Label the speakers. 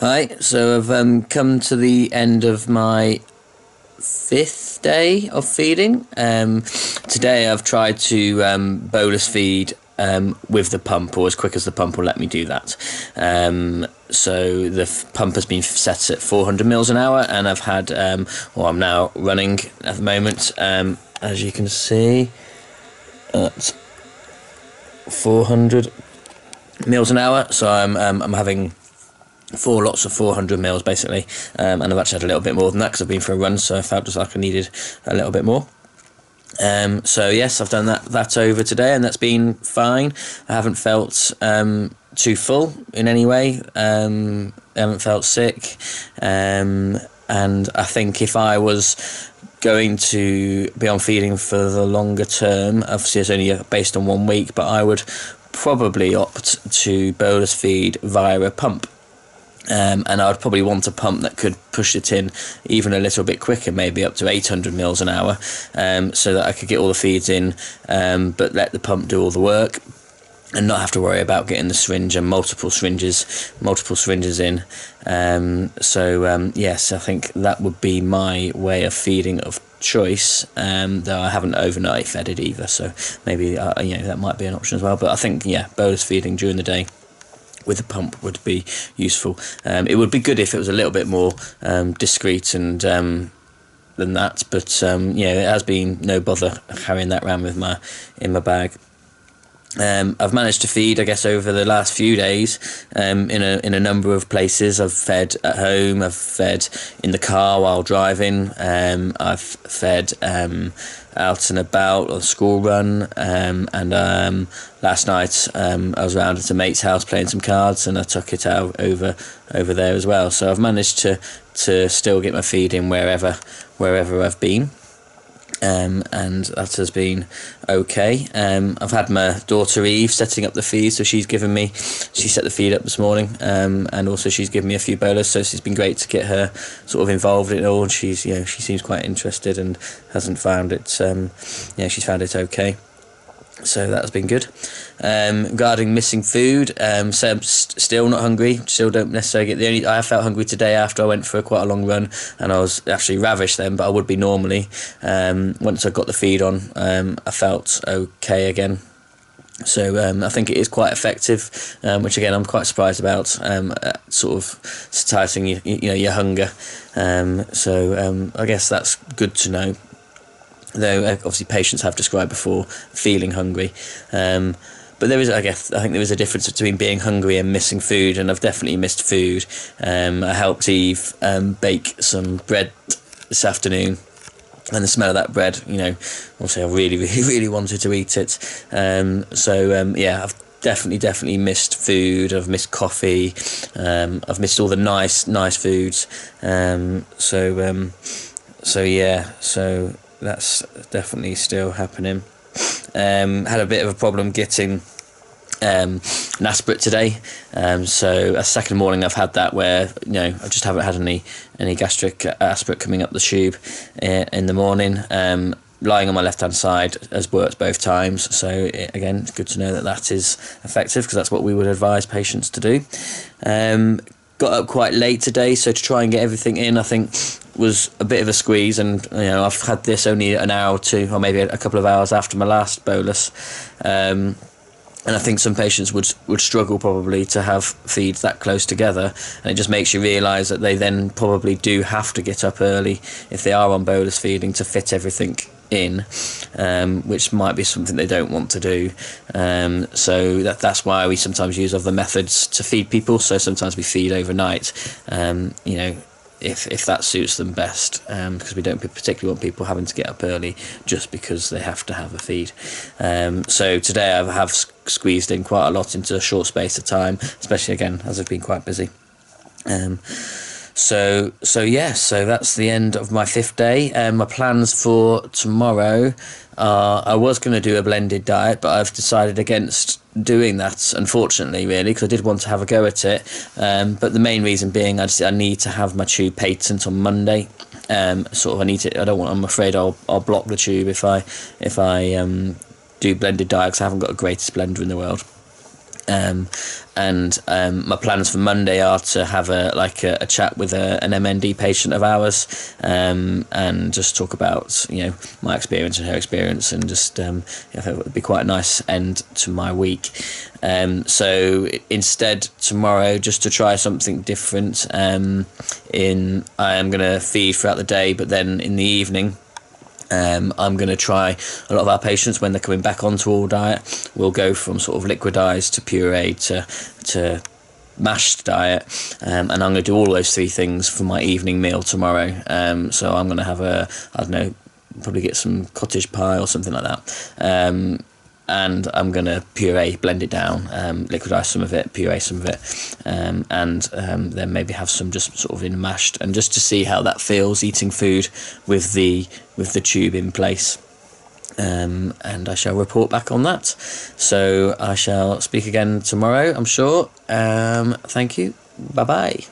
Speaker 1: Hi, so I've come to the end of my fifth day of feeding. Today I've tried to bolus feed with the pump, or as quick as the pump will let me do that. So the pump has been set at 400 mils an hour, and I've had, I'm now running at the moment, as you can see, at 400 mils an hour. So I'm having 4 lots of 400 mils basically, and I've actually had a little bit more than that because I've been for a run, so I felt just like I needed a little bit more. So yes, I've done that over today, and that's been fine. I haven't felt too full in any way. I haven't felt sick, and I think if I was going to be on feeding for the longer term, obviously it's only based on 1 week, but I would probably opt to bolus feed via a pump. And I'd probably want a pump that could push it in even a little bit quicker, maybe up to 800 mils an hour, so that I could get all the feeds in, but let the pump do all the work and not have to worry about getting the syringe and multiple syringes in. Yes, I think that would be my way of feeding of choice, though I haven't overnight fed it either, so maybe that might be an option as well. But I think bolus feeding during the day with a pump would be useful. It would be good if it was a little bit more discreet and than that, but it has been no bother carrying that around in my bag. I've managed to feed, I guess, over the last few days in a number of places. I've fed at home, I've fed in the car while driving, I've fed out and about on a school run, and last night I was round at a mate's house playing some cards, and I took it out over there as well. So I've managed to still get my feed in wherever I've been. And that has been okay. I've had my daughter Eve setting up the feed, so she set the feed up this morning, and also she's given me a few bolus, so it's been great to get her sort of involved in it all. And she seems quite interested and hasn't found it. She's found it okay. So that's been good. Regarding missing food, so I'm still not hungry. Still don't necessarily get I felt hungry today after I went for quite a long run, and I was actually ravished then, but I would be normally. Once I got the feed on, I felt okay again. So I think it is quite effective, which again I'm quite surprised about, sort of satiating your hunger. I guess that's good to know. Though obviously patients have described before feeling hungry, but I think there is a difference between being hungry and missing food, and I've definitely missed food. I helped Eve bake some bread this afternoon, and the smell of that bread, obviously I really, really, really wanted to eat it. I've definitely missed food. I've missed coffee. I've missed all the nice foods. So that's definitely still happening. Had a bit of a problem getting an aspirate today. So a second morning I've had that where I just haven't had any gastric aspirate coming up the tube in the morning. Lying on my left hand side has worked both times, so again it's good to know that is effective, because that's what we would advise patients to do. Got up quite late today, so to try and get everything in, I think, was a bit of a squeeze, and I've had this only an hour or two, or maybe a couple of hours after my last bolus, and I think some patients would struggle probably to have feeds that close together, and it just makes you realise that they then probably do have to get up early if they are on bolus feeding to fit everything in, which might be something they don't want to do. So that's why we sometimes use other methods to feed people. So sometimes we feed overnight, if that suits them best, because we don't particularly want people having to get up early just because they have to have a feed. So today I have squeezed in quite a lot into a short space of time, especially again as I've been quite busy. So that's the end of my fifth day. My plans for tomorrow are, I was going to do a blended diet, but I've decided against doing that, unfortunately, really, because I did want to have a go at it. But the main reason being, I need to have my tube patent on Monday. I'm afraid I'll block the tube if I do blended diet, because I haven't got the greatest blender in the world. My plans for Monday are to have a chat with an MND patient of ours, and just talk about my experience and her experience, and just it would be quite a nice end to my week. So instead tomorrow, just to try something different, I am going to feed throughout the day, but then in the evening, I'm going to try a lot of our patients when they're coming back onto all diet. We'll go from sort of liquidized to puree to mashed diet, and I'm going to do all those three things for my evening meal tomorrow. So I'm going to have probably get some cottage pie or something like that. And I'm going to blend it down, liquidize some of it, puree some of it, and then maybe have some just sort of in mashed, and just to see how that feels, eating food with the tube in place. And I shall report back on that. So I shall speak again tomorrow, I'm sure. Thank you. Bye-bye.